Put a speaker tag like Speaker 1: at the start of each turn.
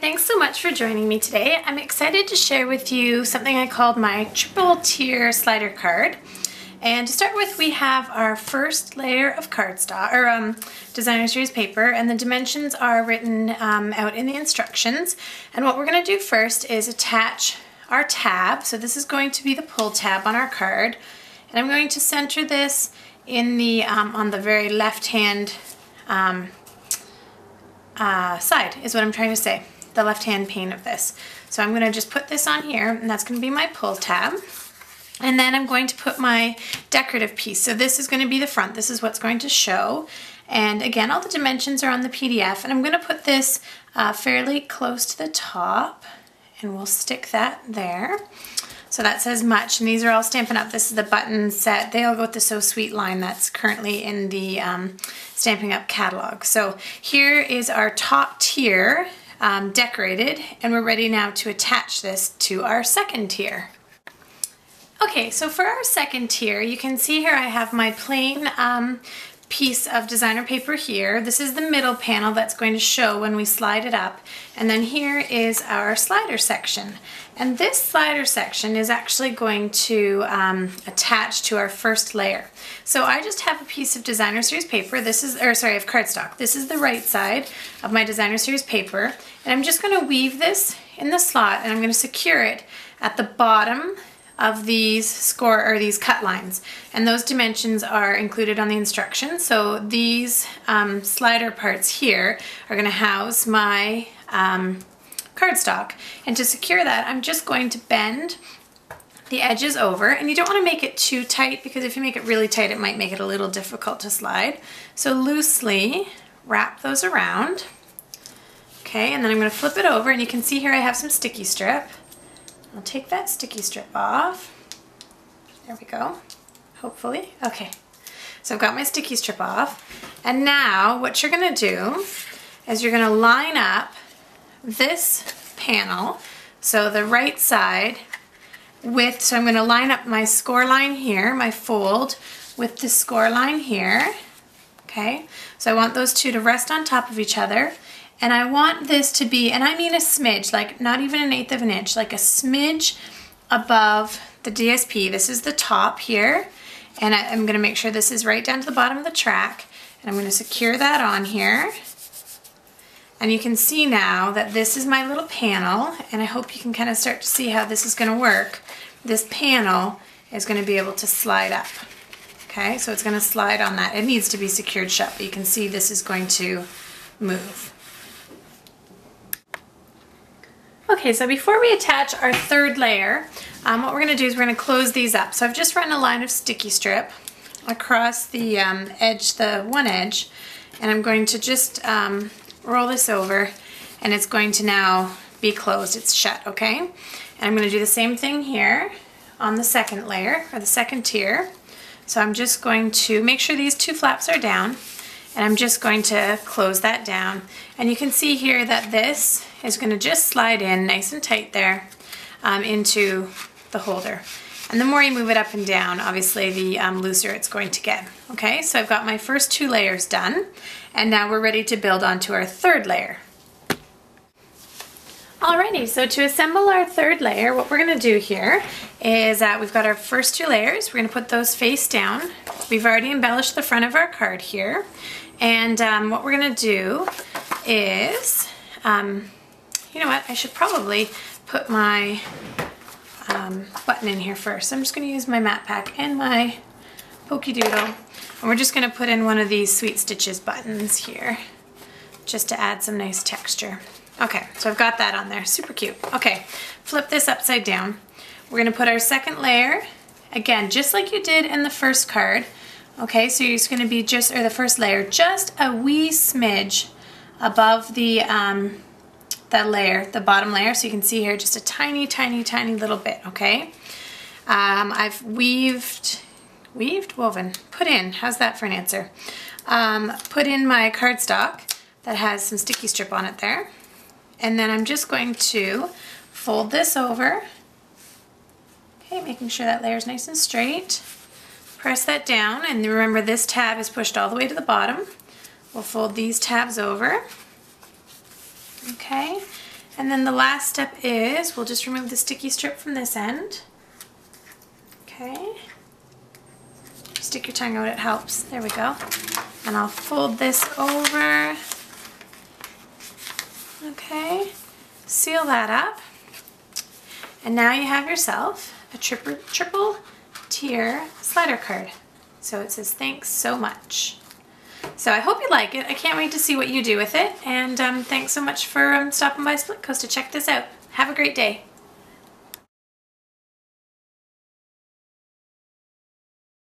Speaker 1: Thanks so much for joining me today. I'm excited to share with you something I called my triple tier slider card. And to start with, we have our first layer of cardstock, or designer series paper, and the dimensions are written out in the instructions. And what we're going to do first is attach our tab. So this is going to be the pull tab on our card. And I'm going to center this in the on the very left-hand side, is what I'm trying to say. The left-hand pane of this. So I'm going to just put this on here, and that's going to be my pull tab. And then I'm going to put my decorative piece. So this is going to be the front. This is what's going to show. And again, all the dimensions are on the PDF. And I'm going to put this fairly close to the top, and we'll stick that there. So that says much, and these are all Stampin' Up. This is the button set. They all go with the So Sweet line that's currently in the Stampin' Up catalog. So here is our top tier decorated, and we're ready now to attach this to our second tier. Okay, so for our second tier, you can see here I have my plain piece of designer paper here. This is the middle panel that's going to show when we slide it up. And then here is our slider section. And this slider section is actually going to attach to our first layer. So I just have a piece of designer series paper. This is, or sorry, of cardstock. This is the right side of my designer series paper. And I'm just going to weave this in the slot, and I'm going to secure it at the bottom of these these cut lines, and those dimensions are included on the instructions. So these slider parts here are going to house my cardstock, and to secure that I'm just going to bend the edges over, and you don't want to make it too tight, because if you make it really tight it might make it a little difficult to slide. So loosely wrap those around. Okay, and then I'm going to flip it over, and you can see here I have some sticky strip. I'll take that sticky strip off. There we go, hopefully. Okay, so I've got my sticky strip off. And now what you're gonna do is you're gonna line up this panel, so the right side with, so I'm gonna line up my score line here, my fold, with the score line here. Okay, so I want those two to rest on top of each other. And I want this to be, and I mean a smidge, like not even 1/8 of an inch, like a smidge above the DSP. This is the top here, and I'm going to make sure this is right down to the bottom of the track, and I'm going to secure that on here. And you can see now that this is my little panel, and I hope you can kind of start to see how this is going to work. This panel is going to be able to slide up. Okay, so it's going to slide on that. It needs to be secured shut, but you can see this is going to move. Okay, so before we attach our third layer, what we're going to do is we're going to close these up. So I've just run a line of sticky strip across the edge, the one edge, and I'm going to just roll this over, and it's going to now be closed. It's shut, okay? And I'm going to do the same thing here on the second layer, or the second tier. So I'm just going to make sure these two flaps are down, and I'm just going to close that down. And you can see here that this is going to just slide in nice and tight there into the holder. And the more you move it up and down, obviously the looser it's going to get. Okay, so I've got my first two layers done, and now we're ready to build onto our third layer. Alrighty, so to assemble our third layer, what we're going to do here is we've got our first two layers. We're going to put those face down. We've already embellished the front of our card here. And what we're going to do is, you know what, I should probably put my button in here first. I'm just going to use my matte pack and my Pokey Doodle. And we're just going to put in one of these Sweet Stitches buttons here, just to add some nice texture. Okay, so I've got that on there, super cute. Okay, flip this upside down. We're going to put our second layer, again, just like you did in the first card. Okay, so it's going to be just, or the first layer, just a wee smidge above the that layer, the bottom layer. So you can see here just a tiny, tiny, tiny little bit, okay? I've put in, how's that for an answer? Put in my cardstock that has some sticky strip on it there. And then I'm just going to fold this over. Okay, making sure that layer is nice and straight. Press that down, and remember this tab is pushed all the way to the bottom. We'll fold these tabs over. Okay, And then the last step is, we'll just remove the sticky strip from this end. Okay. Stick your tongue out, it helps. There we go. And I'll fold this over. Okay. Seal that up. And now you have yourself a triple tier slider card. So it says, thanks so much. So I hope you like it. I can't wait to see what you do with it. And thanks so much for stopping by Split Coast to check this out. Have a great day.